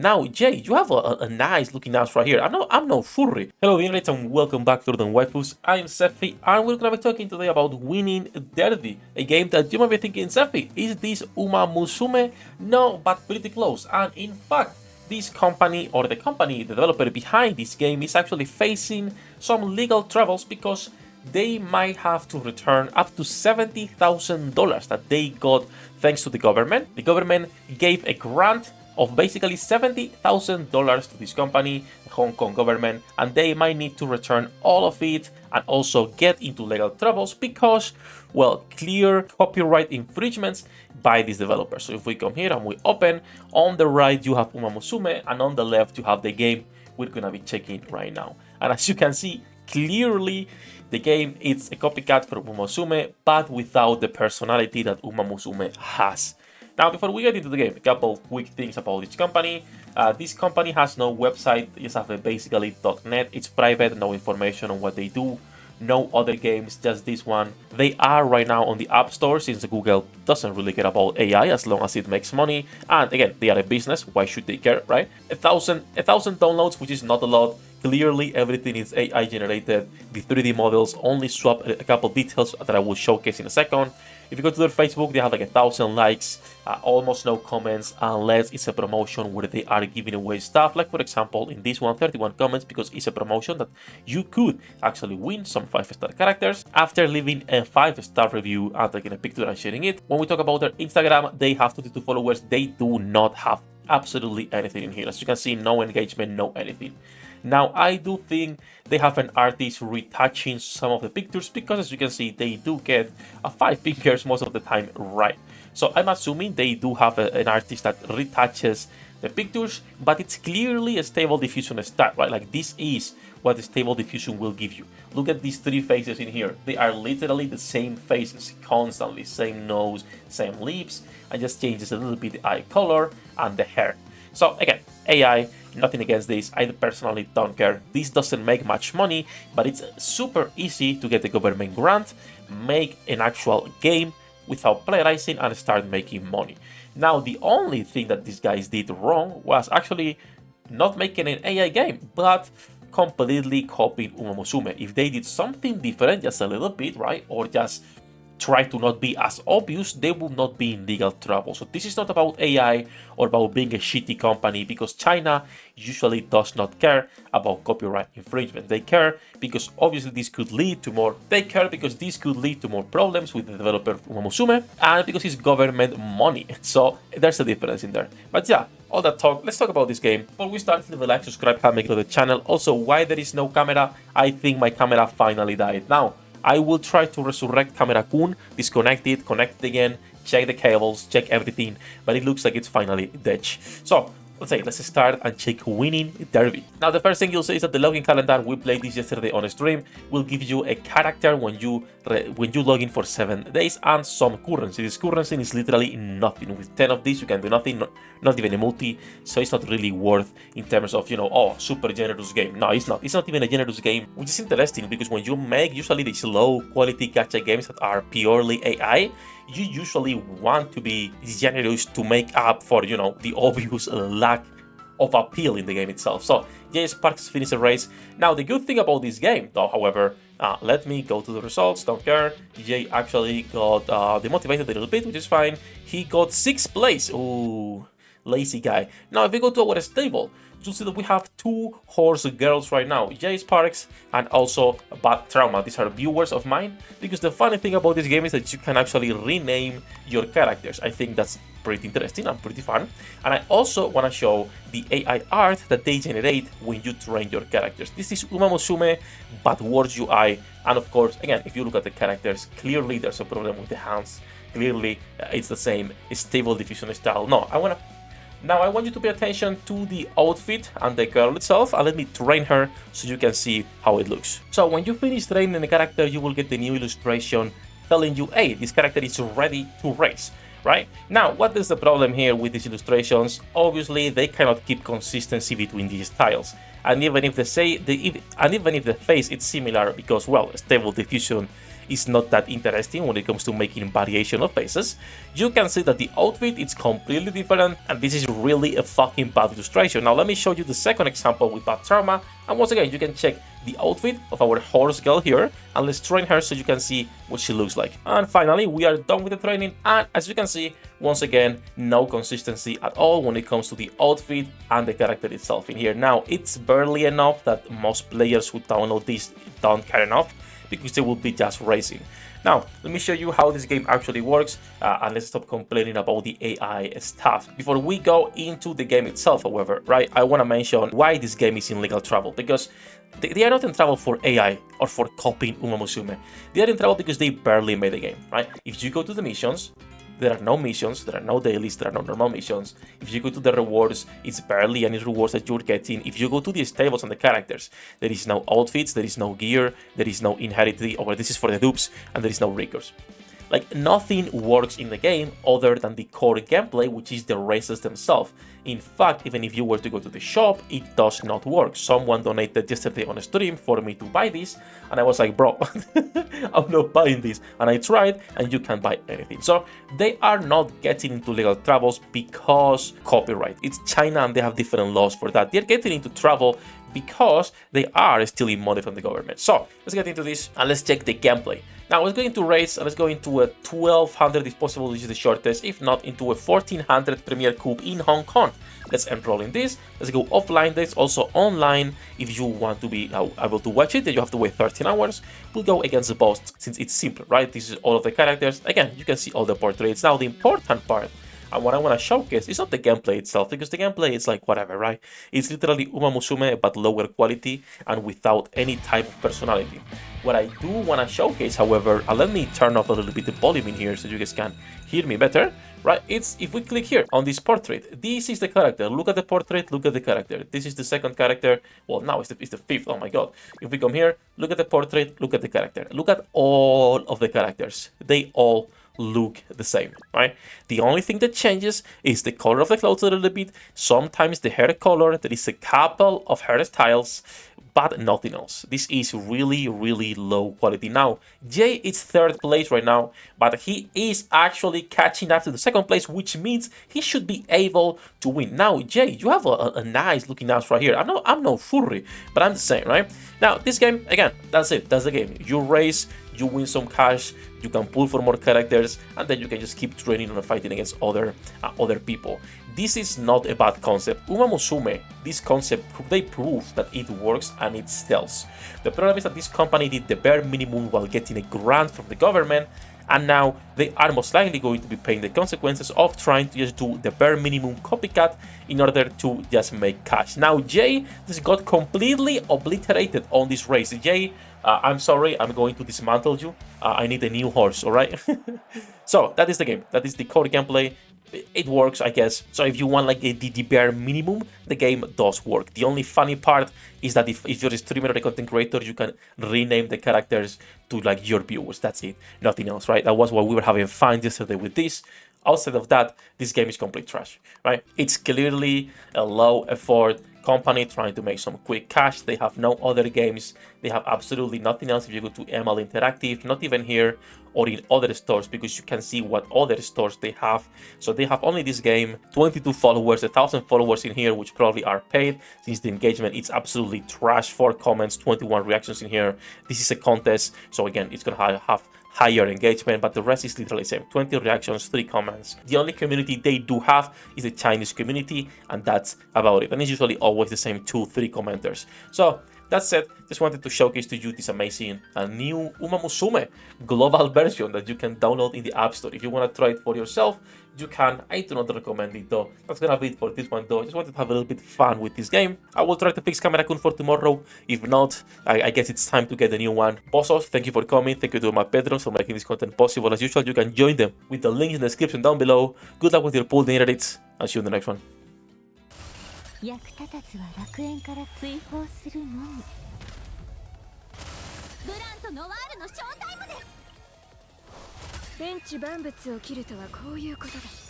Now, Jay, you have a nice looking ass right here. I'm no furry. Hello, internet, and welcome back to the Waifus. I'm Sefhi, and we're gonna be talking today about winning Derby, a game that you might be thinking, Sefhi, is this Uma Musume? No, but pretty close. And in fact, this company, or the company, the developer behind this game, is actually facing some legal troubles because they might have to return up to $70,000 that they got thanks to the government. The government gave a grant of basically $70,000 to this company, the Hong Kong government, and they might need to return all of it and also get into legal troubles because, well, clear copyright infringements by this developer. So if we come here and we open, on the right you have Uma Musume, and on the left you have the game we're gonna be checking right now. And as you can see, clearly the game is a copycat from Uma Musume, but without the personality that Uma Musume has. Now, before we get into the game, a couple quick things about this company. This company has no website, just have a basically .net. It's private, no information on what they do, no other games, just this one. They are right now on the App Store since Google doesn't really care about AI as long as it makes money. And again, they are a business, why should they care, right? A thousand downloads, which is not a lot. Clearly, everything is AI generated. The 3D models only swap a couple details that I will showcase in a second. If you go to their Facebook, they have like 1,000 likes, almost no comments, unless it's a promotion where they are giving away stuff. Like for example, in this one, 31 comments because it's a promotion that you could actually win some 5-star characters after leaving a 5-star review and taking a picture and sharing it. When we talk about their Instagram, they have 22 followers. They do not have absolutely anything in here. As you can see, no engagement, no anything. Now, I do think they have an artist retouching some of the pictures because, as you can see, they do get 5 fingers most of the time right. So I'm assuming they do have an artist that retouches the pictures, but it's clearly a stable diffusion style, right? Like this is what the stable diffusion will give you. Look at these 3 faces in here. They are literally the same faces constantly, same nose, same lips, and just changes a little bit the eye color and the hair. So again, AI, nothing against this. I personally don't care. This doesn't make much money, but it's super easy to get the government grant, make an actual game without plagiarizing, and start making money. Now, the only thing that these guys did wrong was actually not making an AI game, but completely copying Uma Musume. If they did something different, just a little bit, right, or just try to not be as obvious, they will not be in legal trouble. So this is not about AI or about being a shitty company, because China usually does not care about copyright infringement. They care because obviously this could lead to more. They care because this could lead to more problems with the developer Uma Musume, and because it's government money. So there's a difference in there. But yeah, all that talk, let's talk about this game. Before we start, leave a like, subscribe, and make it to the channel. Also, why there is no camera? I think my camera finally died. Now, I will try to resurrect Camera Kun, disconnect it, connect it again, check the cables, check everything, but it looks like it's finally dead. So, let's start and check winning Derby. Now, the first thing you'll see is that the login calendar, we played this yesterday on stream, will give you a character when you log in for 7 days and some currency. This currency is literally nothing. With 10 of these, you can do nothing, not even a multi, so it's not really worth in terms of, oh, super generous game. No, it's not. It's not even a generous game, which is interesting because when you make usually these low quality gacha games that are purely AI, you usually want to be generous to make up for, the obvious lack of appeal in the game itself. So, Jay Sparks finished the race. Now, the good thing about this game, though, however, let me go to the results, don't care. Jay actually got demotivated a little bit, which is fine. He got 6th place. Ooh, lazy guy. Now, if we go to our stable, you'll see that we have 2 horse girls right now, Jay Sparks and also Bad Trauma. These are viewers of mine, because the funny thing about this game is that you can actually rename your characters. I think that's pretty interesting and pretty fun. And I also want to show the AI art that they generate when you train your characters. This is Uma Musume, but worse UI. And of course, again, if you look at the characters, clearly there's a problem with the hands. Clearly, it's the same stable diffusion style. Now I want you to pay attention to the outfit and the girl itself, and let me train her so you can see how it looks. So when you finish training the character, you will get the new illustration telling you, hey, this character is ready to race, right? Now, what is the problem here with these illustrations? Obviously, they cannot keep consistency between these styles. And even if they say, even if the face is similar, because, well, stable diffusion is not that interesting when it comes to making variation of faces, you can see that the outfit is completely different, and this is really a fucking bad illustration. Now let me show you the second example with Bad Trauma, and once again you can check the outfit of our horse girl here, and let's train her so you can see what she looks like. And finally, we are done with the training, and as you can see, once again, no consistency at all when it comes to the outfit and the character itself in here. Now, it's barely enough that most players who download this don't care enough, because they will be just racing. Now, let me show you how this game actually works, and let's stop complaining about the AI stuff. Before we go into the game itself, however, right, I want to mention why this game is in legal trouble, because they are not in trouble for AI or for copying Uma Musume. They are in trouble because they barely made the game, right? If you go to the missions, there are no missions, there are no dailies, there are no normal missions. If you go to the rewards, it's barely any rewards that you're getting. If you go to the stables and the characters, there is no outfits, there is no gear, there is no inherited, or this is for the dupes, and there is no riggers. Like, nothing works in the game other than the core gameplay, which is the races themselves. In fact, even if you were to go to the shop, it does not work. Someone donated yesterday on a stream for me to buy this, and I was like, bro, I'm not buying this. And I tried, and you can't buy anything. So they are not getting into legal troubles because copyright. It's China, and they have different laws for that. They're getting into trouble because they are stealing money from the government. So let's get into this, and let's check the gameplay. Now let's go into race, and let's go into a 1200 if possible, which is the shortest, if not into a 1400 Premier Coupe in Hong Kong. Let's enroll in this. Let's go offline. There's also online. If you want to be able to watch it, then you have to wait 13 hours. We'll go against the boss since it's simple, right? This is all of the characters. Again, you can see all the portraits. Now the important part, and what I want to showcase, is not the gameplay itself, because the gameplay is like whatever, right? It's literally Uma Musume, but lower quality and without any type of personality. What I do want to showcase, however, and let me turn off a little bit the volume in here so you guys can hear me better, right? It's if we click here on this portrait, this is the character. Look at the portrait, look at the character. This is the second character. Well, now it's the fifth. Oh my god. If we come here, look at the portrait, look at the character. Look at all of the characters. They all look the same, right? The only thing that changes is the color of the clothes a little bit, sometimes the hair color, there is a couple of hairstyles, but nothing else. This is really, really low quality. Now, Jay is third place right now, but he is actually catching up to the second place, which means he should be able to win. Now, Jay, you have a nice looking ass right here. I'm no furry, but I'm the same, right? Now, this game, again, that's it. That's the game. You race, you win some cash, you can pull for more characters, and then you can just keep training and fighting against other people. This is not a bad concept. Uma Musume, this concept, they prove that it works and it sells. The problem is that this company did the bare minimum while getting a grant from the government, and now they are most likely going to be paying the consequences of trying to just do the bare minimum copycat in order to just make cash. Now, Jay just got completely obliterated on this race. Jay, I'm sorry, I'm going to dismantle you. I need a new horse, alright? So, that is the game. That is the core gameplay. It works, I guess. So if you want like the bare minimum, the game does work. The only funny part is that if you're a streamer or a content creator, you can rename the characters to like your viewers. That's it. Nothing else, right? That was what we were having fun yesterday with this. Outside of that, this game is complete trash, right? It's clearly a low effort company trying to make some quick cash. They have no other games. They have absolutely nothing else. If you go to ML Interactive, not even here or in other stores, because you can see what other stores they have. So they have only this game, 22 followers, 1,000 followers in here, which probably are paid, since the engagement it's absolutely trash. 4 comments, 21 reactions in here. This is a contest, so again, it's gonna have higher engagement, but the rest is literally the same. 20 reactions, 3 comments. The only community they do have is the Chinese community, and that's about it. And it's usually always the same 2-3 commenters. So that said, just wanted to showcase to you this amazing new Uma Musume global version that you can download in the App Store. If you want to try it for yourself, you can. I do not recommend it though. That's gonna be it for this one though. Just wanted to have a little bit fun with this game. I will try to fix Camera Kun for tomorrow. If not, I guess it's time to get a new one. Bossos, thank you for coming. Thank you to my patrons for making this content possible. As usual, you can join them with the links in the description down below. Good luck with your pool dinner dates. I'll see you in the next one. 役立たずは楽園から追放するのみ。ブランとノワールのショータイムです。天地万物を切るとはこういうことだ。